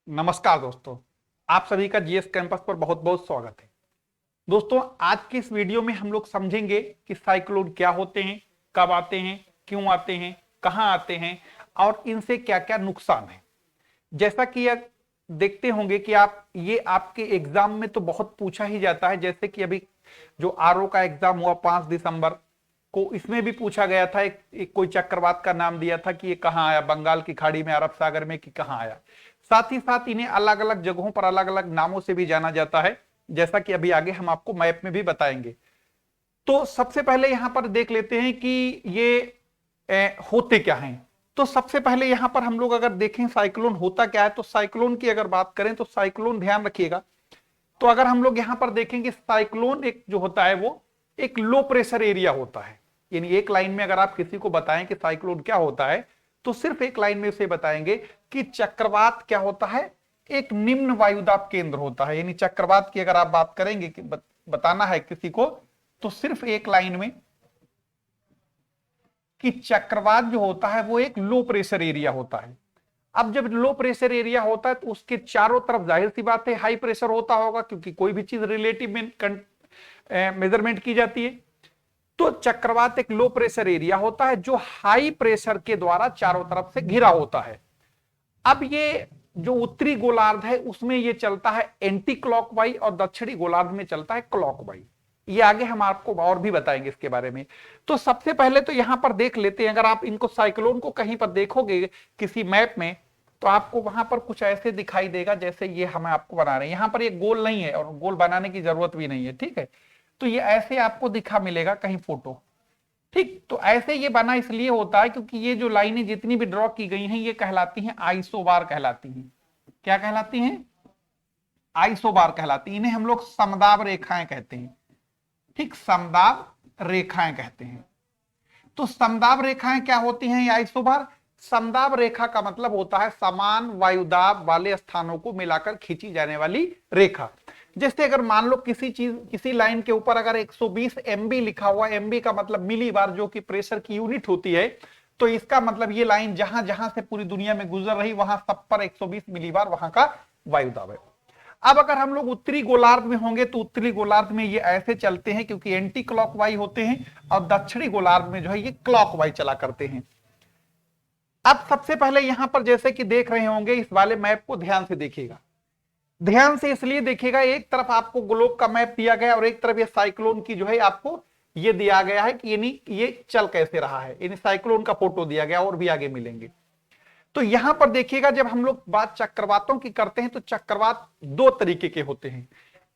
नमस्कार दोस्तों, आप सभी का जीएस कैंपस पर बहुत बहुत स्वागत है। दोस्तों, आज की इस वीडियो में हम लोग समझेंगे कि साइक्लोन क्या होते हैं, कब आते हैं, क्यों आते हैं, कहां आते हैं और इनसे क्या क्या नुकसान है। जैसा कि आप देखते होंगे कि ये आपके एग्जाम में तो बहुत पूछा ही जाता है। जैसे कि अभी जो आरओ का एग्जाम हुआ 5 दिसंबर को, इसमें भी पूछा गया था। एक कोई चक्रवात का नाम दिया था कि ये कहाँ आया, बंगाल की खाड़ी में, अरब सागर में, कि कहाँ आया। साथ ही साथ इन्हें अलग अलग जगहों पर अलग अलग नामों से भी जाना जाता है, जैसा कि अभी आगे हम आपको मैप में भी बताएंगे। तो सबसे पहले यहां पर देख लेते हैं कि ये होते क्या हैं। तो सबसे पहले यहां पर हम लोग अगर देखें साइक्लोन होता क्या है, तो साइक्लोन की अगर बात करें तो साइक्लोन, ध्यान रखिएगा, तो अगर हम लोग यहां पर देखेंगे साइक्लोन एक जो होता है वो एक लो प्रेशर एरिया होता है। यानी एक लाइन में अगर आप किसी को बताएं कि साइक्लोन क्या होता है, तो सिर्फ एक लाइन में उसे बताएंगे कि चक्रवात क्या होता है, एक निम्न वायुदाब केंद्र होता है। यानी चक्रवात की अगर आप बात करेंगे कि बताना है किसी को, तो सिर्फ एक लाइन में कि चक्रवात जो होता है वो एक लो प्रेशर एरिया होता है। अब जब लो प्रेशर एरिया होता है तो उसके चारों तरफ जाहिर सी बात है हाई प्रेशर होता होगा, क्योंकि कोई भी चीज रिलेटिव में मेजरमेंट की जाती है। तो चक्रवात एक लो प्रेशर एरिया होता है जो हाई प्रेशर के द्वारा चारों तरफ से घिरा होता है। अब ये जो उत्तरी गोलार्ध है उसमें ये चलता है एंटी क्लॉकवाइज और दक्षिणी गोलार्ध में चलता है क्लॉकवाइज। ये आगे हम आपको और भी बताएंगे इसके बारे में। तो सबसे पहले तो यहां पर देख लेते हैं, अगर आप इनको साइक्लोन को कहीं पर देखोगे किसी मैप में, तो आपको वहां पर कुछ ऐसे दिखाई देगा जैसे ये हम आपको बना रहे हैं। यहां पर एक गोल नहीं है और गोल बनाने की जरूरत भी नहीं है, ठीक है। तो ये ऐसे आपको दिखा मिलेगा कहीं फोटो, ठीक। तो ऐसे ये बना इसलिए होता है क्योंकि ये जो लाइनें जितनी भी ड्रॉ की गई हैं ये कहलाती हैं आइसोबार कहलाती हैं। क्या कहलाती हैं? आइसोबार कहलाती हैं। इन्हें हम लोग समदाब रेखाएं कहते हैं, ठीक, समदाब रेखाएं कहते हैं। तो समदाब रेखाएं क्या होती हैं? आइसोबार। समदाब रेखा का मतलब होता है समान वायुदाब वाले स्थानों को मिलाकर खींची जाने वाली रेखा। जैसे अगर मान लो किसी लाइन के ऊपर अगर 120 एमबी लिखा हुआ, एमबी का मतलब मिली बार, जो कि प्रेशर की यूनिट होती है, तो इसका मतलब ये लाइन जहां जहां से पूरी दुनिया में गुजर रही वहां सब पर 120 मिली बार वहां का वायुदाब है। अब अगर हम लोग उत्तरी गोलार्ध में होंगे तो उत्तरी गोलार्ध में ये ऐसे चलते हैं क्योंकि एंटी क्लॉकवाइज होते हैं, और दक्षिणी गोलार्ध में जो है ये क्लॉकवाइज चला करते हैं। अब सबसे पहले यहां पर जैसे कि देख रहे होंगे, इस वाले मैप को ध्यान से देखिएगा। ध्यान से इसलिए देखिएगा, एक तरफ आपको ग्लोब का मैप दिया गया और एक तरफ ये साइक्लोन की जो है आपको ये दिया गया है कि यानी ये चल कैसे रहा है। यानी साइक्लोन का फोटो दिया गया और भी आगे मिलेंगे। तो यहां पर देखिएगा, जब हम लोग बात चक्रवातों की करते हैं तो चक्रवात दो तरीके के होते हैं।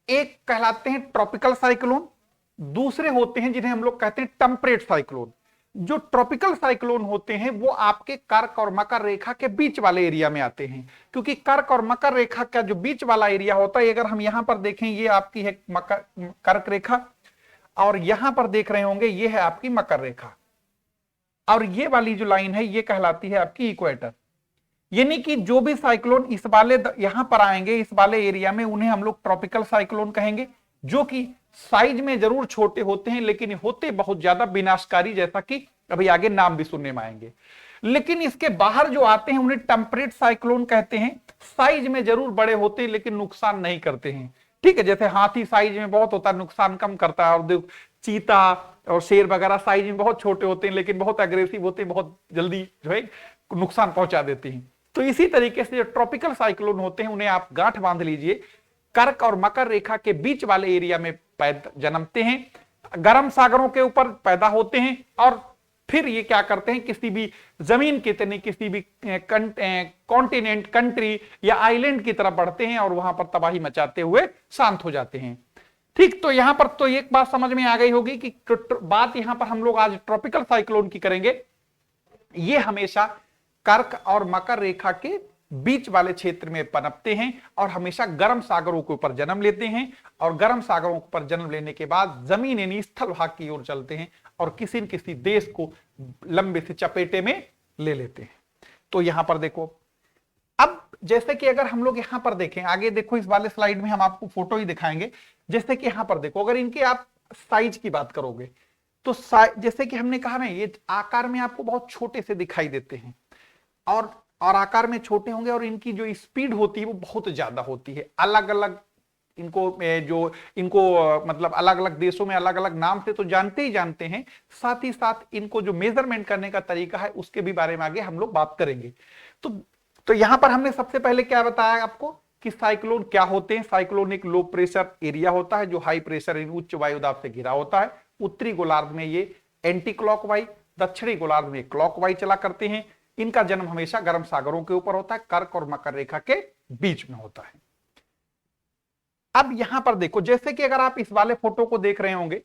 एक कहलाते हैं ट्रॉपिकल साइक्लोन, दूसरे होते हैं जिन्हें हम लोग कहते हैं टेम्परेट साइक्लोन। जो ट्रॉपिकल साइक्लोन होते हैं वो आपके कर्क और मकर रेखा के बीच वाले एरिया में आते हैं, क्योंकि कर्क और मकर रेखा का जो बीच वाला एरिया होता है, अगर हम यहां पर देखें ये आपकी है मकर कर्क रेखा, और यहां पर देख रहे होंगे ये है आपकी मकर रेखा, और ये वाली जो लाइन है ये कहलाती है आपकी इक्वेटर। यानी कि जो भी साइक्लोन इस वाले यहां पर आएंगे, इस वाले एरिया में, उन्हें हम लोग ट्रॉपिकल साइक्लोन कहेंगे, जो कि साइज में जरूर छोटे होते हैं लेकिन होते बहुत ज्यादा विनाशकारी, जैसा कि अभी आगे नाम भी सुनने में आएंगे। लेकिन इसके बाहर जो आते हैं उन्हें टेम्परेट साइक्लोन कहते हैं। साइज में जरूर बड़े होते हैं लेकिन नुकसान नहीं करते हैं, ठीक है। जैसे हाथी साइज में बहुत होता है, नुकसान कम करता है, और चीता और शेर वगैरह साइज में बहुत छोटे होते हैं लेकिन बहुत अग्रेसिव होते हैं, बहुत जल्दी जो है नुकसान पहुंचा देते हैं। तो इसी तरीके से जो ट्रॉपिकल साइक्लोन होते हैं उन्हें आप गांठ बांध लीजिए, कर्क और मकर रेखा के बीच वाले एरिया में जन्मते हैं, गर्म सागरों के ऊपर पैदा होते हैं, और फिर ये क्या करते हैं, किसी भी जमीन की तनी किसी भी कॉन्टिनेंट, कंट्री या आइलैंड की तरफ बढ़ते हैं और वहां पर तबाही मचाते हुए शांत हो जाते हैं, ठीक। तो यहां पर तो एक बात समझ में आ गई होगी कि बात यहां पर हम लोग आज ट्रॉपिकल साइक्लोन की करेंगे। ये हमेशा कर्क और मकर रेखा के बीच वाले क्षेत्र में पनपते हैं और हमेशा गर्म सागरों के ऊपर जन्म लेते हैं, और गर्म सागरों पर जन्म लेने के बाद जमीन यानी स्थल भाग की ओर चलते हैं और किसी न किसी देश को लंबे से चपेटे में ले लेते हैं। तो यहां पर देखो, अब जैसे कि अगर हम लोग यहां पर देखें, आगे देखो इस वाले स्लाइड में हम आपको फोटो ही दिखाएंगे। जैसे कि यहां पर देखो, अगर इनके आप साइज की बात करोगे तो जैसे कि हमने कहा ना, ये आकार में आपको बहुत छोटे से दिखाई देते हैं, और और आकार में छोटे होंगे और इनकी जो स्पीड होती है वो बहुत ज्यादा होती है। अलग अलग इनको मतलब अलग अलग देशों में अलग अलग नाम से तो जानते ही जानते हैं, साथ ही साथ इनको जो मेजरमेंट करने का तरीका है उसके भी बारे में आगे हम लोग बात करेंगे। तो यहां पर हमने सबसे पहले क्या बताया आपको कि साइक्लोन क्या होते हैं। साइक्लोन एक लो प्रेशर एरिया होता है जो हाई प्रेशर उच्च वायु दाब से घिरा होता है। उत्तरी गोलार्ध में ये एंटी क्लॉकवाइज, दक्षिणी गोलार्ध में क्लॉकवाइज चला करते हैं। इनका जन्म हमेशा गर्म सागरों के ऊपर होता है, कर्क और मकर रेखा के बीच में होता है। अब यहां पर देखो, जैसे कि अगर आप इस वाले फोटो को देख रहे होंगे,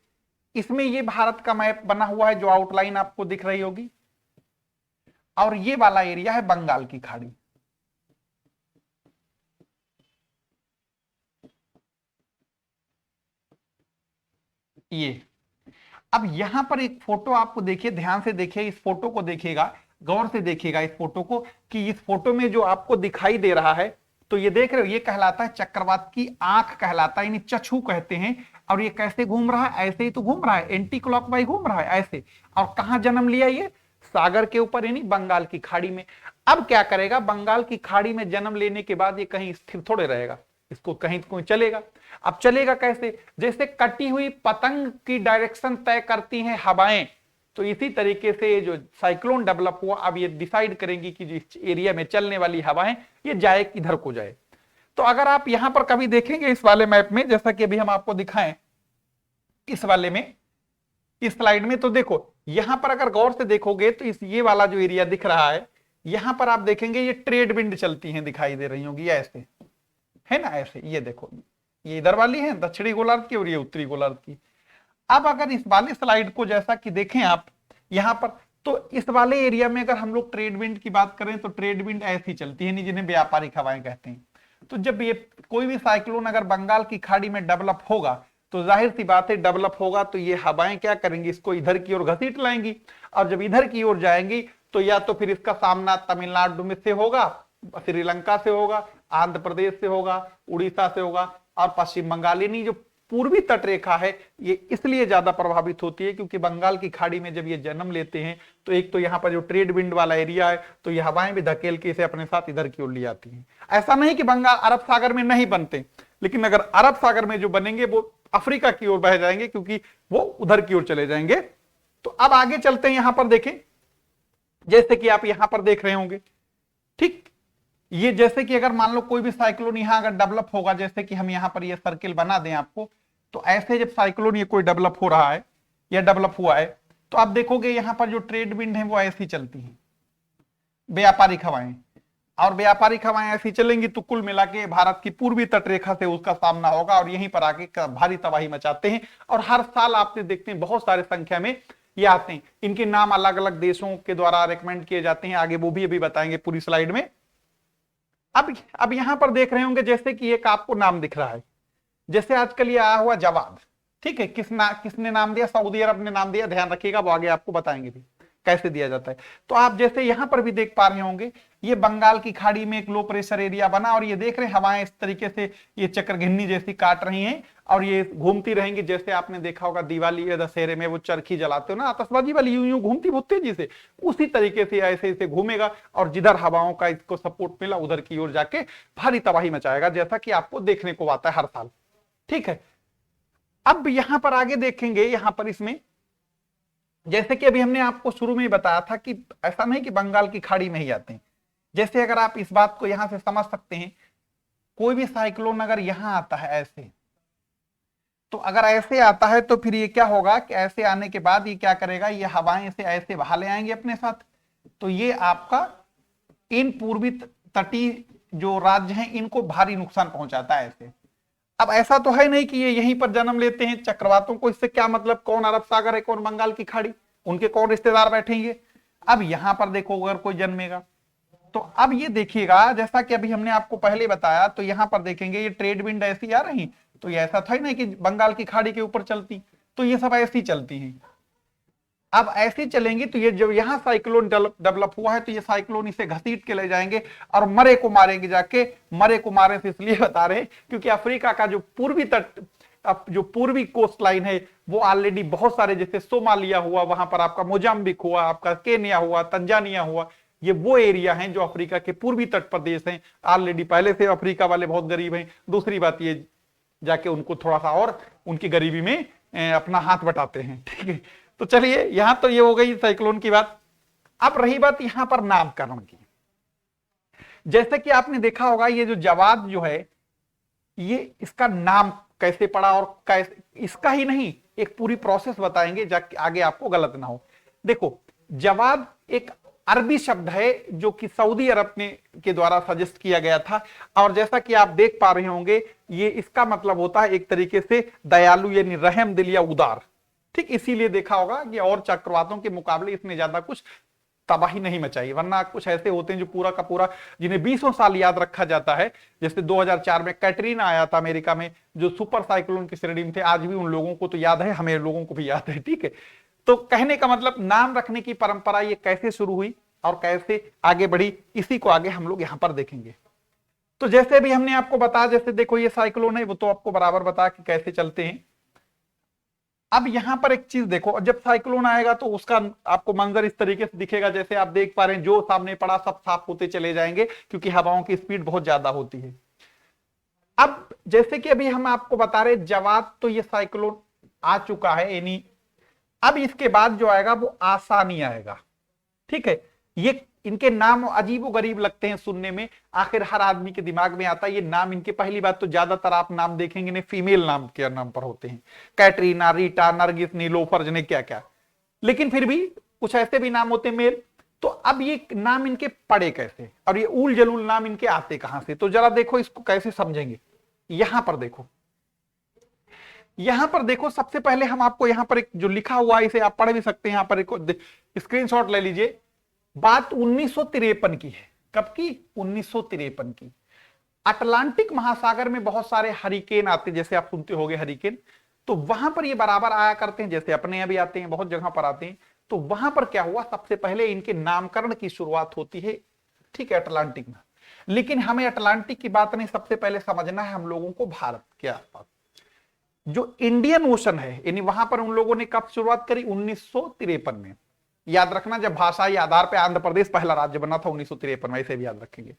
इसमें ये भारत का मैप बना हुआ है जो आउटलाइन आपको दिख रही होगी, और ये वाला एरिया है बंगाल की खाड़ी। ये अब यहां पर एक फोटो आपको देखिए, ध्यान से देखिए, इस फोटो को देखिएगा, गौर से देखिएगा इस फोटो को, कि इस फोटो में जो आपको दिखाई दे रहा है, तो ये देख रहे हो, ये कहलाता है चक्रवात की आंख कहलाता है, यानी चक्षु कहते हैं। और ये कैसे घूम रहा है? ऐसे ही तो घूम रहा है, एंटी क्लॉकवाइज घूम रहा है ऐसे। और कहां जन्म लिया? ये सागर के ऊपर, यानी बंगाल की खाड़ी में। अब क्या करेगा? बंगाल की खाड़ी में जन्म लेने के बाद ये कहीं स्थिर थोड़े रहेगा, इसको कहीं कोई चलेगा। अब चलेगा कैसे? जैसे कटी हुई पतंग की डायरेक्शन तय करती हैं हवाएं, तो इसी तरीके से जो साइक्लोन डेवलप हुआ, अब ये डिसाइड करेंगी कि जिस एरिया में चलने वाली हवाएं ये जाए किधर को जाए। तो अगर आप यहां पर कभी देखेंगे इस वाले मैप में, जैसा कि अभी हम आपको दिखाएं इस वाले में, इस स्लाइड में, तो देखो यहां पर अगर गौर से देखोगे तो इस ये वाला जो एरिया दिख रहा है, यहां पर आप देखेंगे ये ट्रेड विंड चलती हैं, दिखाई दे रही होगी ऐसे, है ना, ऐसे। ये देखो, ये इधर वाली है दक्षिणी गोलार्ध की और ये उत्तरी गोलार्ध की। अब अगर इस वाले स्लाइड को जैसा कि देखें आप यहां पर, तो इस वाले एरिया में अगर हम लोग ट्रेड विंड की बात करें तो ट्रेड विंड ऐसी चलती है, जिन्हें व्यापारिक हवाएं कहते हैं। तो जब ये कोई भी साइक्लोन अगर बंगाल की खाड़ी में डेवलप होगा, तो जाहिर सी बात है डेवलप होगा तो ये हवाएं क्या करेंगी? इसको इधर की ओर घसीट लाएंगी, और जब इधर की ओर जाएंगी तो या तो फिर इसका सामना तमिलनाडु में से होगा, श्रीलंका से होगा, आंध्र प्रदेश से होगा, उड़ीसा से होगा, और पश्चिम बंगाल, यानी जो पूर्वी तट रेखा है ये इसलिए ज्यादा प्रभावित होती है क्योंकि बंगाल की खाड़ी में जब ये जन्म लेते हैं तो एक तो यहाँ पर जो ट्रेड विंड वाला एरिया है, तो ये हवाएं भी धकेल के इसे अपने साथ इधर की ओर ले आती हैं। ऐसा नहीं कि बंगाल अरब सागर में नहीं बनते, लेकिन अगर अरब सागर में जो बनेंगे वो अफ्रीका की ओर बह जाएंगे क्योंकि वो उधर की ओर चले जाएंगे। तो अब आगे चलते हैं, यहां पर देखें, जैसे कि आप यहां पर देख रहे होंगे, ठीक, ये जैसे कि अगर मान लो कोई भी साइक्लोन यहां अगर डेवलप होगा, जैसे कि हम यहां पर ये सर्किल बना दें आपको, तो ऐसे जब साइक्लोन ये कोई डेवलप हो रहा है या डेवलप हुआ है, तो आप देखोगे यहां पर जो ट्रेड विंड है वो ऐसी चलती है, व्यापारिक हवाएं, और व्यापारिक हवाएं ऐसी चलेंगी तो कुल मिला के भारत की पूर्वी तट रेखा से उसका सामना होगा और यहीं पर आके भारी तबाही मचाते हैं। और हर साल आपने देखते हैं बहुत सारे संख्या में ये आते हैं। इनके नाम अलग अलग देशों के द्वारा रिकमेंड किए जाते हैं, आगे वो भी अभी बताएंगे पूरी स्लाइड में। अब यहां पर देख रहे होंगे जैसे कि एक आपको नाम दिख रहा है, जैसे आजकल ये आया हुआ जवाद, ठीक है, किसने नाम दिया? सऊदी अरब ने नाम दिया, ध्यान रखिएगा, वो आगे आपको बताएंगे भी कैसे दिया जाता है। तो आप जैसे यहां पर भी देख पा रहे होंगे, ये बंगाल की खाड़ी में एक लो प्रेशर एरिया बना और ये देख रहे हैं हवाएं इस तरीके से ये चक्रघिन्नी जैसी काट रही हैं और ये घूमती रहेंगी। जैसे आपने देखा होगा दिवाली या दशहरे में वो चरखी जलाते हो ना, आतशबाजी वाली, यूं यूं घूमती बहुत तेजी से, उसी तरीके से ऐसे ऐसे घूमेगा और जिधर हवाओं का इसको सपोर्ट मिला उधर की ओर जाके भारी तबाही मचाएगा, जैसा कि आपको देखने को आता है हर साल, ठीक है। अब यहां पर आगे देखेंगे, यहां पर इसमें जैसे कि अभी हमने आपको शुरू में ही बताया था कि ऐसा नहीं कि बंगाल की खाड़ी में ही आते हैं। जैसे अगर आप इस बात को यहां से समझ सकते हैं, कोई भी साइक्लोन अगर यहां आता है ऐसे, तो अगर ऐसे आता है तो फिर ये क्या होगा कि ऐसे आने के बाद ये क्या करेगा, ये हवाएं से ऐसे बहा ले आएंगे अपने साथ, तो ये आपका इन पूर्वी तटीय जो राज्य हैं इनको भारी नुकसान पहुंचाता है ऐसे। अब ऐसा तो है नहीं कि ये यहीं पर जन्म लेते हैं, चक्रवातों को इससे क्या मतलब, कौन अरब सागर है कौन बंगाल की खाड़ी, उनके कौन रिश्तेदार बैठेंगे। अब यहां पर देखो अगर कोई जन्मेगा तो अब ये देखिएगा, जैसा कि अभी हमने आपको पहले बताया, तो यहां पर देखेंगे ये ट्रेड विंड ऐसी आ रही, तो ये ऐसा था ही नहीं कि बंगाल की खाड़ी के ऊपर चलती, तो ये सब ऐसी चलती हैं। अब ऐसे चलेंगी तो ये जब यहां साइक्लोन डेवलप हुआ है तो ये साइक्लोन इसे घसीट के ले जाएंगे और मरे को मारेंगे जाके। मरे को मारे से इसलिए बता रहे हैं क्योंकि अफ्रीका का जो पूर्वी तट, जो पूर्वी कोस्ट लाइन है वो ऑलरेडी बहुत सारे, जैसे सोमालिया हुआ, वहां पर आपका मोजाम्बिक हुआ, आपका केन्या हुआ, तंजानिया हुआ, ये वो एरिया हैं जो अफ्रीका के पूर्वी तट प्रदेश हैं। ऑलरेडी पहले से अफ्रीका वाले बहुत गरीब हैं। दूसरी बात ये जाके उनको थोड़ा सा और उनकी गरीबी में अपना हाथ बटाते हैं। ठीक है, तो चलिए यहां तो ये हो गई साइक्लोन की बात। अब रही बात यहां पर नामकरण की। जैसे कि आपने देखा होगा ये जो जवाद जो है ये इसका नाम कैसे पड़ा और कैसे, इसका ही नहीं एक पूरी प्रोसेस बताएंगे जाके आगे आपको गलत ना हो। देखो जवाद एक अरबी शब्द है जो कि सऊदी अरब के द्वारा सजेस्ट किया गया था, और जैसा कि आप देख पा रहे होंगे ये इसका मतलब होता है एक तरीके से दयालु यानी रहम दिल या उदार। ठीक, इसीलिए देखा होगा कि और चक्रवातों के मुकाबले इसने ज्यादा कुछ तबाही नहीं मचाई, वरना कुछ ऐसे होते हैं जो पूरा का पूरा जिन्हें 20 साल याद रखा जाता है। जैसे 2004 में कैटरीना आया था अमेरिका में, जो सुपर साइक्लोन की श्रेणी में थे, आज भी उन लोगों को तो याद है, हमें लोगों को भी याद है। ठीक है, तो कहने का मतलब नाम रखने की परंपरा ये कैसे शुरू हुई और कैसे आगे बढ़ी, इसी को आगे हम लोग यहां पर देखेंगे। तो जैसे भी हमने आपको बताया, जैसे देखो ये साइक्लोन है वो तो आपको बराबर बता कि कैसे चलते हैं। अब यहां पर एक चीज देखो, जब साइक्लोन आएगा तो उसका आपको मंजर इस तरीके से दिखेगा, जैसे आप देख पा रहे हैं जो सामने पड़ा सब साफ होते चले जाएंगे क्योंकि हवाओं की स्पीड बहुत ज्यादा होती है। अब जैसे कि अभी हम आपको बता रहे जवाद, तो ये साइक्लोन आ चुका है यानी अब इसके बाद जो आएगा वो आसानी आएगा। ठीक है, ये इनके नाम अजीबो गरीब लगते हैं सुनने में, आखिर हर आदमी के दिमाग में आता है ये नाम इनके। पहली बात तो ज्यादातर आप नाम देखेंगे ने फीमेल नाम के नाम पर होते हैं, कैटरीना, रीटा, नरगिस, नीलोफर, जने क्या क्या, लेकिन फिर भी कुछ ऐसे भी नाम होते मेल। तो अब ये नाम इनके पड़े कैसे और ये उल जलूल नाम इनके आते कहां से, तो जरा देखो इसको कैसे समझेंगे। यहां पर देखो, यहां पर देखो, सबसे पहले हम आपको यहां पर एक जो लिखा हुआ है इसे आप पढ़ भी सकते हैं, यहां पर एक स्क्रीनशॉट ले लीजिए। बात 1953 की है। कब की? 1953 की। अटलांटिक महासागर में बहुत सारे हरिकेन आते, जैसे आप सुनते होंगे हरिकेन, तो वहां पर ये बराबर आया करते हैं, जैसे अपने यहां भी आते हैं, बहुत जगह पर आते हैं। तो वहां पर क्या हुआ, सबसे पहले इनके नामकरण की शुरुआत होती है, ठीक है, अटलांटिक में। लेकिन हमें अटलांटिक की बात नहीं, सबसे पहले समझना है हम लोगों को भारत के आसपास जो इंडियन ओशन है, यानी वहां पर उन लोगों ने कब शुरुआत करी? 1953 में। याद रखना, जब भाषाई आधार पर आंध्र प्रदेश पहला राज्य बना था 1953 में, इसे भी याद रखेंगे।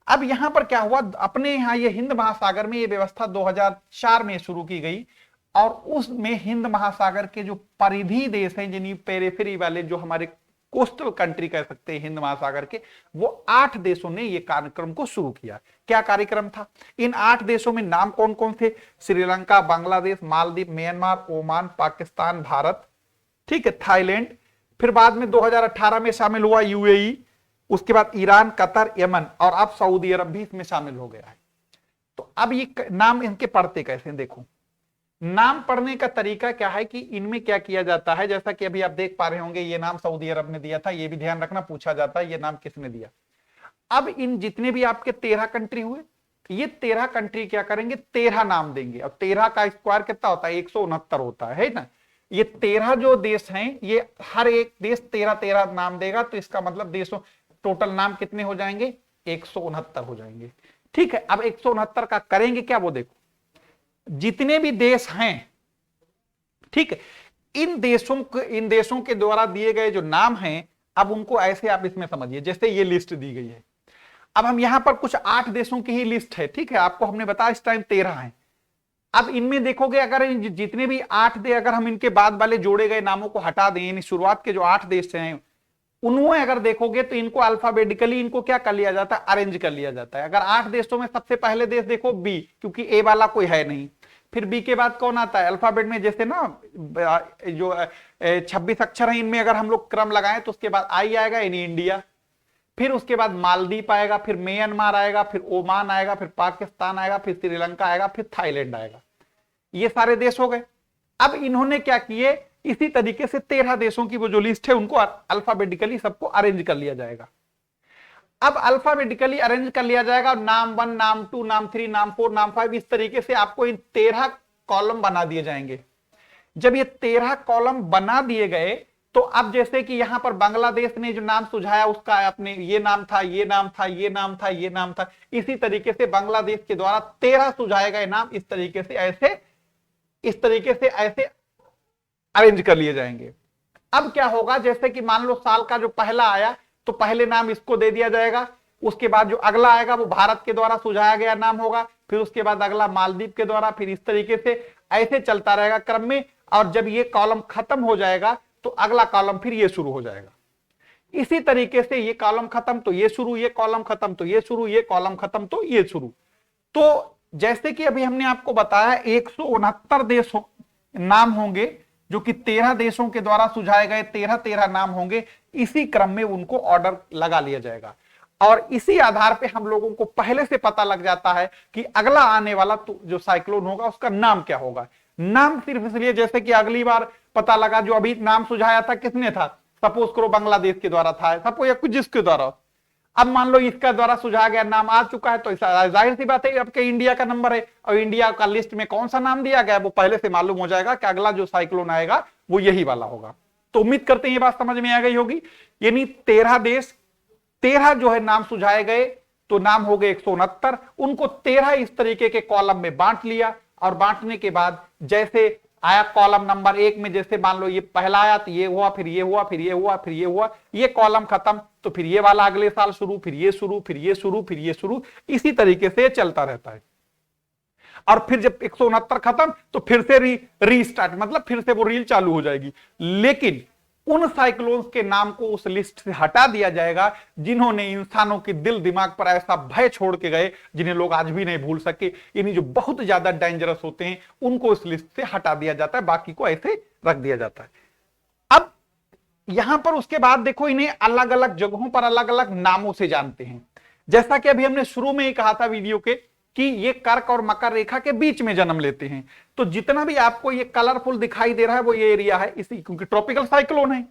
अब यहां पर क्या हुआ, अपने यहां ये हिंद महासागर में ये व्यवस्था 2004 में शुरू की गई, और उसमें हिंद महासागर के जो परिधि देश हैं, यानी पेरिफेरी वाले जो हमारे कोस्टल कंट्री कह सकते हैं हिंद महासागर के, वो 8 देशों ने ये कार्यक्रम को शुरू किया। क्या कार्यक्रम था? इन 8 देशों में नाम कौन कौन थे? श्रीलंका, बांग्लादेश, मालदीव, म्यांमार, ओमान, पाकिस्तान, भारत, ठीक है, थाईलैंड, फिर बाद में 2018 में शामिल हुआ यूएई, उसके बाद ईरान, कतर, यमन, और अब सऊदी अरब भी इसमें शामिल हो गया है। तो अब ये नाम इनके पढ़ते कैसे? देखो, नाम पढ़ने का तरीका क्या है कि इनमें क्या किया जाता है, जैसा कि अभी आप देख पा रहे होंगे ये नाम सऊदी अरब ने दिया था, ये भी ध्यान रखना, पूछा जाता है ये नाम किसने दिया। अब इन जितने भी आपके 13 कंट्री हुए, ये 13 कंट्री क्या करेंगे, 13 नाम देंगे, और 13 का स्क्वायर कितना होता है? 169 होता है ना। ये 13 जो देश हैं, ये हर एक देश 13-13 नाम देगा, तो इसका मतलब देशों टोटल नाम कितने हो जाएंगे? 169 हो जाएंगे। ठीक है, अब 169 का करेंगे क्या, वो देखो, जितने भी देश हैं, ठीक है, इन देशों के द्वारा दिए गए जो नाम हैं, अब उनको ऐसे आप इसमें समझिए, जैसे ये लिस्ट दी गई है। अब हम यहां पर कुछ 8 देशों की ही लिस्ट है, ठीक है, आपको हमने बताया इस टाइम 13 है। अब इनमें देखोगे, अगर जितने भी 8 दे, अगर हम इनके बाद वाले जोड़े गए नामों को हटा दें, यानी शुरुआत के जो 8 देश हैं उनमें अगर देखोगे तो इनको अल्फाबेटिकली इनको क्या कर लिया जाता है? अरेंज कर लिया जाता है। अगर 8 देशों में सबसे पहले देश देखो बी, क्योंकि ए वाला कोई है नहीं, फिर बी के बाद कौन आता है अल्फाबेट में, जैसे ना जो 26 अक्षर है, इनमें अगर हम लोग क्रम लगाएं तो उसके बाद आई आएगा, यानी इंडिया, फिर उसके बाद मालदीव आएगा, फिर म्यांमार आएगा, फिर ओमान आएगा, फिर पाकिस्तान आएगा, फिर श्रीलंका आएगा, फिर थाईलैंड आएगा। ये सारे देश हो गए। अब इन्होंने क्या किए, इसी तरीके से 13 देशों की वो जो लिस्ट है उनको अल्फाबेटिकली सबको अरेंज कर लिया जाएगा। अब अल्फाबेटिकली अरेंज कर लिया जाएगा, नाम 1, नाम 2, नाम 3, नाम 4, नाम 5, इस तरीके से आपको इन 13 कॉलम बना दिए जाएंगे। जब ये 13 कॉलम बना दिए गए, तो अब जैसे कि यहां पर बांग्लादेश ने जो नाम सुझाया उसका अपने ये नाम था, ये नाम था, ये नाम था, ये नाम था, इसी तरीके से बांग्लादेश के द्वारा 13 सुझाए गए नाम इस तरीके से ऐसे अरेंज कर लिए जाएंगे। अब क्या होगा, जैसे कि मान लो साल का जो पहला आया, तो पहले नाम इसको दे दिया जाएगा, उसके बाद जो अगला आएगा वो भारत के द्वारा सुझाया गया नाम होगा, फिर उसके बाद अगला मालदीव के द्वारा, फिर इस तरीके से ऐसे चलता रहेगा क्रम में। और जब ये कॉलम खत्म हो जाएगा तो अगला कॉलम फिर ये शुरू हो जाएगा। इसी तरीके से ये कॉलम खत्म तो ये शुरू, ये कॉलम खत्म तो ये शुरू, ये कॉलम खत्म तो ये शुरू। तो जैसे कि अभी हमने आपको बताया 169 देश नाम होंगे जो कि 13 देशों के द्वारा सुझाए गए 13 नाम होंगे। इसी क्रम में उनको ऑर्डर लगा लिया जाएगा और इसी आधार पे हम लोगों को पहले से पता लग जाता है कि अगला आने वाला तो जो साइक्लोन होगा उसका नाम क्या होगा। नाम सिर्फ इसलिए जैसे कि अगली बार पता लगा जो अभी नाम सुझाया था किसने था, सपोज करो बांग्लादेश के द्वारा था, सपोज या कुछ जिसके द्वारा, अब मान लो इसका द्वारा सुझाया गया नाम आ चुका है तो जाहिर सी बात है अब के इंडिया का नंबर है और इंडिया का लिस्ट में कौन सा नाम दिया गया वो पहले से मालूम हो जाएगा कि अगला जो साइक्लोन आएगा वो यही वाला होगा। तो उम्मीद करते हैं ये बात समझ में आ गई होगी। यानी 13 देश 13 जो है नाम सुझाए गए तो नाम हो गए 169, उनको 13 इस तरीके के कॉलम में बांट लिया और बांटने के बाद जैसे आया कॉलम नंबर 1 में, जैसे मान लो ये पहला आया तो ये हुआ, फिर ये हुआ, फिर ये हुआ, फिर ये हुआ, ये कॉलम खत्म तो फिर ये वाला अगले साल शुरू, फिर ये शुरू, फिर ये शुरू, फिर ये शुरू, इसी तरीके से चलता रहता है। और फिर जब 169 खत्म तो फिर से रीस्टार्ट, मतलब फिर से वो रील चालू हो जाएगी। लेकिन उन साइक्लोन्स के नाम को उस लिस्ट से हटा दिया जाएगा जिन्होंने इंसानों के दिल दिमाग पर ऐसा भय छोड़ के गए जिन्हें लोग आज भी नहीं भूल सके। यानी जो बहुत ज्यादा डेंजरस होते हैं उनको उस लिस्ट से हटा दिया जाता है, बाकी को ऐसे रख दिया जाता है। अब यहां पर उसके बाद देखो इन्हें अलग अलग जगहों पर अलग अलग नामों से जानते हैं। जैसा कि अभी हमने शुरू में ही कहा था वीडियो के कि ये कर्क और मकर रेखा के बीच में जन्म लेते हैं। तो जितना भी आपको ये कलरफुल दिखाई दे रहा है वो ये एरिया है इसी, क्योंकि ट्रॉपिकल साइक्लोन है।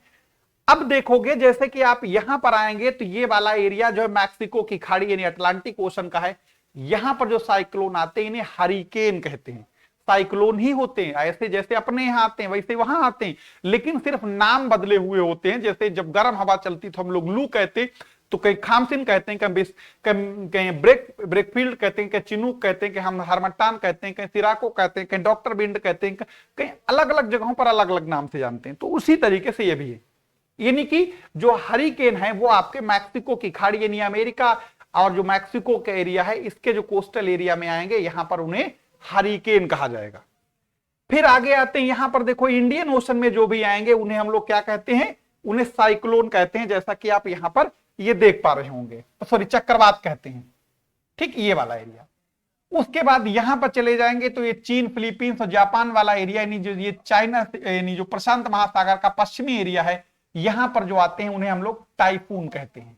अब देखोगे जैसे कि आप यहां पर आएंगे तो ये वाला एरिया जो है मैक्सिको की खाड़ी यानी अटलांटिक ओशन का है। यहां पर जो साइक्लोन आते हैं इन्हें हरिकेन कहते हैं। साइक्लोन ही होते हैं, ऐसे जैसे अपने यहां आते हैं वैसे वहां आते हैं, लेकिन सिर्फ नाम बदले हुए होते हैं। जैसे जब गर्म हवा चलती तो हम लोग लू कहते, तो कहीं खामसिन कहते हैं, कहीं ब्रेकफील्ड कहते हैं, कहीं चिनूक कहते हैं, कि हम हरमट्टान कहते हैं, कहीं सिराको कहते हैं, कहीं डॉक्टर बिंड कहते हैं, कहीं अलग अलग जगहों पर अलग अलग नाम से जानते हैं। तो उसी तरीके से ये भी है। यानी कि जो हरिकेन है वो आपके मैक्सिको की खाड़ी यानी अमेरिका और जो मैक्सिको का एरिया है इसके जो कोस्टल एरिया में आएंगे यहां पर उन्हें हरिकेन कहा जाएगा। फिर आगे आते हैं यहां पर देखो इंडियन ओशन में जो भी आएंगे उन्हें हम लोग क्या कहते हैं, उन्हें साइक्लोन कहते हैं। जैसा कि आप यहां पर ये देख पा रहे होंगे, सॉरी चक्रवात कहते हैं, ठीक ये वाला एरिया। उसके बाद यहां पर चले जाएंगे तो ये चीन, फिलीपींस और जापान वाला एरिया यानी जो ये चाइना यानी जो प्रशांत महासागर का पश्चिमी एरिया है यहां पर जो आते हैं उन्हें हम लोग टाइफून कहते हैं,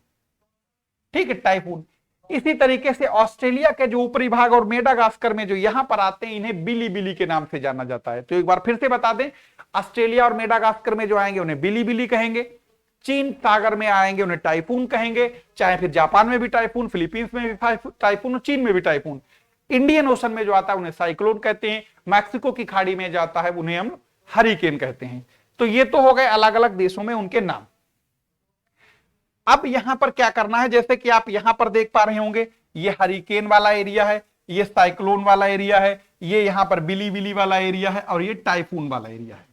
ठीक है टाइफून। इसी तरीके से ऑस्ट्रेलिया के जो ऊपरी भाग और मेडागास्कर में जो यहां पर आते हैं इन्हें बिली बिली के नाम से जाना जाता है। तो एक बार फिर से बता दें, ऑस्ट्रेलिया और मेडागास्कर में जो आएंगे उन्हें बिली बिली कहेंगे, चीन सागर में आएंगे उन्हें टाइफून कहेंगे, चाहे फिर जापान में भी टाइफून, फिलीपींस में भी टाइफून, चीन में भी टाइफून। इंडियन ओशन में जो आता है उन्हें साइक्लोन कहते हैं, मैक्सिको की खाड़ी में जाता है उन्हें हम हरिकेन कहते हैं। तो ये तो हो गए अलग अलग देशों में उनके नाम। अब यहां पर क्या करना है, जैसे कि आप यहां पर देख पा रहे होंगे ये हरिकेन वाला एरिया है, ये साइक्लोन वाला एरिया है, ये यहां पर बिली बिली वाला एरिया है और ये टाइफून वाला एरिया है।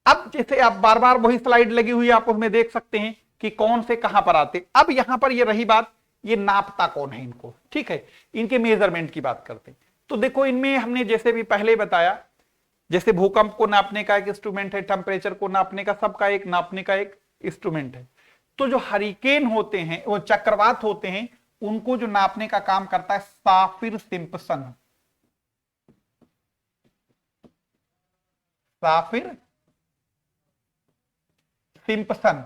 अब जैसे आप बार बार वही स्लाइड लगी हुई आप उसमें देख सकते हैं कि कौन से कहां पर आते। अब यहां पर ये रही बात, ये नापता कौन है इनको, ठीक है, इनके मेजरमेंट की बात करते हैं। तो देखो इनमें हमने जैसे भी पहले बताया, जैसे भूकंप को नापने का एक इंस्ट्रूमेंट है, टेम्परेचर को नापने का, सबका एक नापने का एक इंस्ट्रूमेंट है। तो जो हरिकेन होते हैं वो चक्रवात होते हैं, उनको जो नापने का काम करता है साफिर सिम्पसन। साफिर सिम्पसन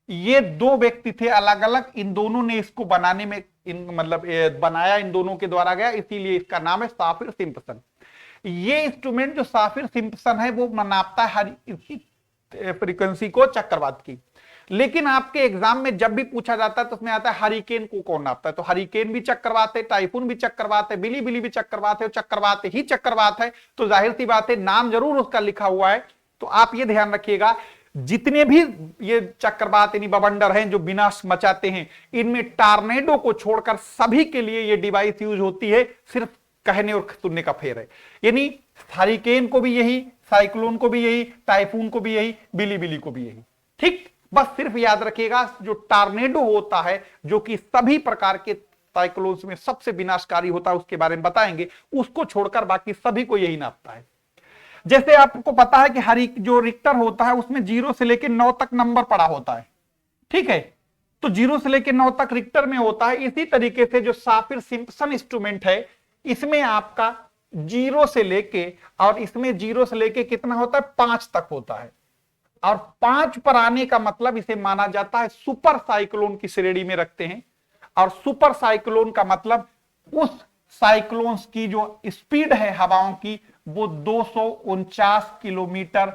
ये दो व्यक्ति थे अलग अलग, इन दोनों ने इसको बनाने में मतलब बनाया इन दोनों के द्वारा गया, इसीलिए इसका नाम है साफिर सिम्पसन। ये इंस्ट्रूमेंट जो साफिर सिम्पसन है वो नापता है इसकी फ्रीक्वेंसी को चक्रवात की। लेकिन आपके एग्जाम में जब भी पूछा जाता है तो उसमें आता है हरिकेन को कौन नापता है, तो हरिकेन भी चक्रवात है, टाइफून भी चक्रवात है, बिली बिली भी चक्रवात है, चक्रवात ही चक्रवात है। तो जाहिर सी बात है नाम जरूर उसका लिखा हुआ है। तो आप ये ध्यान रखिएगा जितने भी ये चक्रवात यानी बवंडर हैं जो विनाश मचाते हैं, इनमें टार्नेडो को छोड़कर सभी के लिए ये डिवाइस यूज होती है, सिर्फ कहने और सुनने का फेर है। यानी हरिकेन को भी यही, साइक्लोन को भी यही, टाइफून को भी यही, बिली बिली को भी यही, ठीक। बस सिर्फ याद रखिएगा जो टॉर्नेडो होता है, जो कि सभी प्रकार के साइक्लोन्स में सबसे विनाशकारी होता है, उसके बारे में बताएंगे, उसको छोड़कर बाकी सभी को यही नापता है। जैसे आपको पता है कि हर एक जो रिक्टर होता है उसमें 0 से लेकर 9 तक नंबर पड़ा होता है, ठीक है, तो 0 से लेकर 9 तक रिक्टर में होता है। इसी तरीके से जो साफिर सिम्पसन इंस्ट्रूमेंट है, इसमें आपका 0 से लेके, और इसमें 0 से लेके कितना होता है, 5 तक होता है। और 5 पर आने का मतलब इसे माना जाता है सुपर साइक्लोन की श्रेणी में रखते हैं। और सुपर साइक्लोन का मतलब उस साइक्लोन्स की जो स्पीड है हवाओं की वो 249 किलोमीटर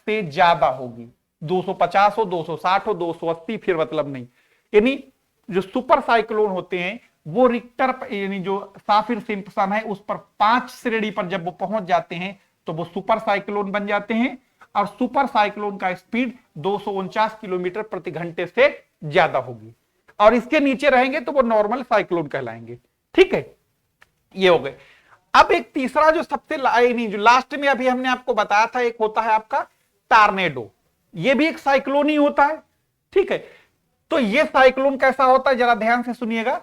से ज्यादा होगी। 250 हो, 260 हो, 280, फिर मतलब नहीं। यानी जो सुपर साइक्लोन होते हैं वो रिक्टर यानी जो साफिर सिम्पसन है उस पर 5 श्रेणी पर जब वो पहुंच जाते हैं तो वो सुपर साइक्लोन बन जाते हैं। और सुपर साइक्लोन का स्पीड 249 किलोमीटर प्रति घंटे से ज्यादा होगी, और इसके नीचे रहेंगे तो वो नॉर्मल साइक्लोन कहलाएंगे। ठीक है, ये हो गए। अब एक तीसरा जो सबसे जो लास्ट में अभी हमने आपको बताया था, एक होता है आपका टॉर्नेडो। ये भी एक साइक्लोन ही होता है, ठीक है। तो ये साइक्लोन कैसा होता है, जरा ध्यान से सुनिएगा।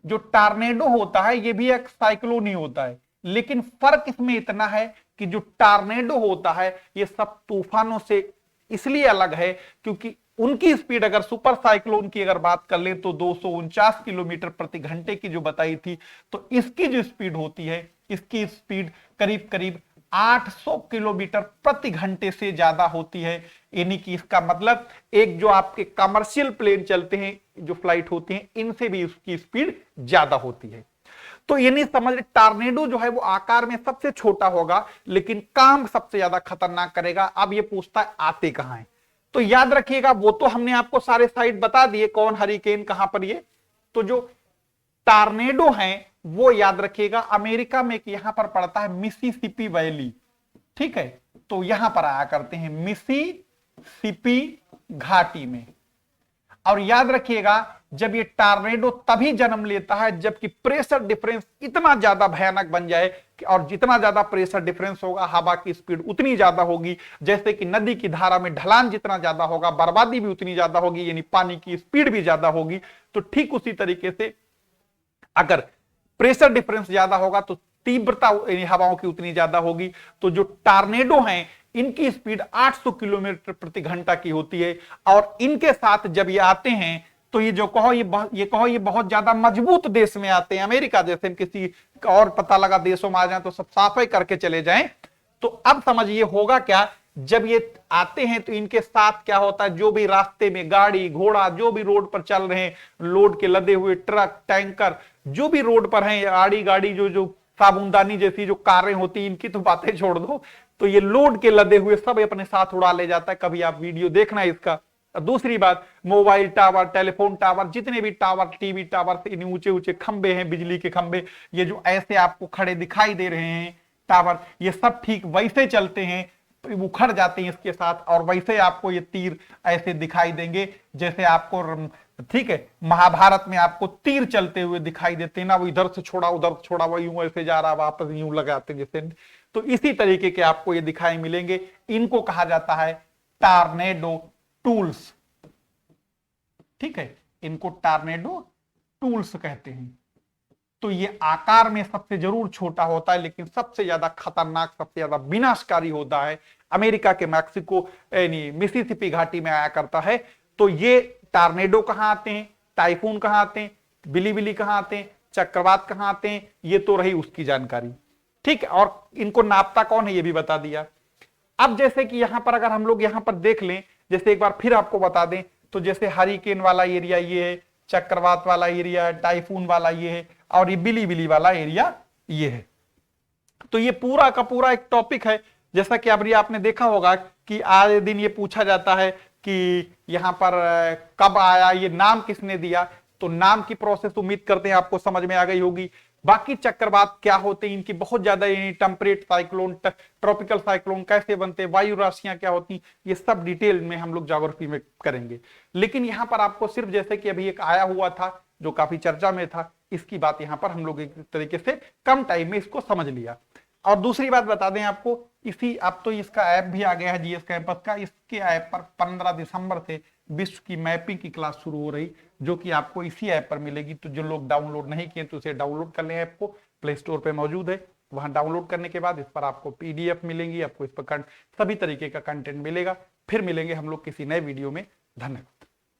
जो टॉर्नेडो होता है ये भी एक साइक्लोन ही होता है, लेकिन फर्क इसमें इतना है कि जो टॉर्नेडो होता है ये सब तूफानों से इसलिए अलग है क्योंकि उनकी स्पीड अगर सुपर साइक्लोन की अगर बात कर ले तो 249 किलोमीटर प्रति घंटे की जो बताई थी, तो इसकी जो स्पीड होती है, इसकी स्पीड करीब करीब 800 किलोमीटर प्रति घंटे से ज्यादा होती है। यानी कि इसका मतलब एक जो आपके कमर्शियल प्लेन चलते हैं, जो फ्लाइट होती हैं, इनसे भी उसकी स्पीड ज्यादा होती है। तो ये नहीं समझ, टॉर्नेडो जो है वो आकार में सबसे छोटा होगा लेकिन काम सबसे ज्यादा खतरनाक करेगा। अब ये पूछता है आते कहां है, तो याद रखिएगा वो तो हमने आपको सारे साइड बता दिए, कौन हरिकेन कहां पर ये। तो जो टॉर्नेडो हैं वो याद रखिएगा अमेरिका में यहां पर पड़ता है मिसिसिपी वैली, ठीक है, तो यहां पर आया करते हैं मिसिसिपी घाटी में। और याद रखिएगा जब ये टॉर्नेडो तभी जन्म लेता है जबकि प्रेशर डिफरेंस इतना ज्यादा भयानक बन जाए कि, और जितना ज्यादा प्रेशर डिफरेंस होगा हवा की स्पीड उतनी ज्यादा होगी, जैसे कि नदी की धारा में ढलान जितना ज्यादा होगा बर्बादी भी उतनी ज्यादा होगी, यानी पानी की स्पीड भी ज्यादा होगी। तो ठीक उसी तरीके से अगर प्रेशर डिफरेंस ज्यादा होगा तो तीव्रता हवाओं की उतनी ज्यादा होगी। तो जो टॉर्नेडो हैं इनकी स्पीड 800 किलोमीटर प्रति घंटा की होती है, और इनके साथ जब ये आते हैं तो ये जो कहो ये बहुत ज्यादा मजबूत देश में आते हैं, अमेरिका जैसे किसी और पता लगा देशों में आ जाए तो सब सफाई करके चले जाएं। तो अब समझिए होगा क्या, जब ये आते हैं तो इनके साथ क्या होता है, जो भी रास्ते में गाड़ी घोड़ा जो भी रोड पर चल रहे हैं, लोड के लदे हुए ट्रक टैंकर जो भी रोड पर हैं, आड़ी गाड़ी जो साबुनदानी जैसी जो कारें होती हैं, इनकी तो बातें छोड़ दो, तो ये लोड के लदे हुए सब अपने साथ उड़ा ले जाता है। कभी आप वीडियो देखना इसका। दूसरी बात, मोबाइल टावर, टेलीफोन टावर, जितने भी टावर, टीवी टावर, इन ऊंचे ऊंचे खंबे हैं, बिजली के खंबे, ये जो ऐसे आपको खड़े दिखाई दे रहे हैं टावर, ये सब ठीक वैसे चलते हैं, उखड़ जाते हैं इसके साथ, और वैसे आपको ये तीर ऐसे दिखाई देंगे जैसे आपको, ठीक है, महाभारत में आपको तीर चलते हुए दिखाई देते हैं ना, वो इधर से छोड़ा उधर से छोड़ा, वो यूं ऐसे जा रहा वापस यूं लगाते जैसे, तो इसी तरीके के आपको ये दिखाई मिलेंगे। इनको कहा जाता है टॉर्नेडो टूल्स, ठीक है, इनको टॉर्नेडो टूल्स कहते हैं। तो ये आकार में सबसे जरूर छोटा होता है लेकिन सबसे ज्यादा खतरनाक, सबसे ज्यादा विनाशकारी होता है। अमेरिका के मैक्सिको यानी मिसिसिपी घाटी में आया करता है। तो ये टॉर्नेडो कहां आते हैं, टाइफून कहां आते हैं, बिली कहां आते हैं, चक्रवात कहां आते हैं, ये तो रही उसकी जानकारी, ठीक है। और इनको नापता कौन है ये भी बता दिया। अब जैसे कि यहां पर अगर हम लोग यहां पर देख लें, जैसे एक बार फिर आपको बता दें, तो जैसे हरिकेन वाला एरिया ये है, चक्रवात वाला एरिया, टाइफून वाला ये है, और ये बिली वाला एरिया ये है। तो ये पूरा का पूरा एक टॉपिक है। जैसा कि अभी आपने देखा होगा कि आए दिन ये पूछा जाता है कि यहां पर कब आया, ये नाम किसने दिया, तो नाम की प्रोसेस उम्मीद करते हैं आपको समझ में आ गई होगी। बाकी चक्रवात क्या होते हैं, इनकी बहुत ज्यादा टेम्परेट साइक्लोन, ट्रॉपिकल साइक्लोन कैसे बनते हैं, वायु राशियां क्या होती, ये सब डिटेल में हम लोग ज्योग्राफी में करेंगे। लेकिन यहां पर आपको सिर्फ जैसे कि अभी एक आया हुआ था जो काफी चर्चा में था, इसकी बात यहां पर हम लोग एक तरीके से कम टाइम में इसको समझ लिया। और दूसरी बात बता दें आपको, इसी अब तो इसका ऐप भी आ गया है जीएस कैंपस का। इसके ऐप पर 15 दिसंबर से विश्व की मैपिंग की क्लास शुरू हो रही, जो कि आपको इसी ऐप पर मिलेगी। तो जो लोग डाउनलोड नहीं किए तो उसे डाउनलोड कर लें, ऐप को प्ले स्टोर पे मौजूद है। वहां डाउनलोड करने के बाद इस पर आपको पीडीएफ मिलेंगी, आपको इस पर सभी तरीके का कंटेंट मिलेगा। फिर मिलेंगे हम लोग किसी नए वीडियो में। धन्यवाद।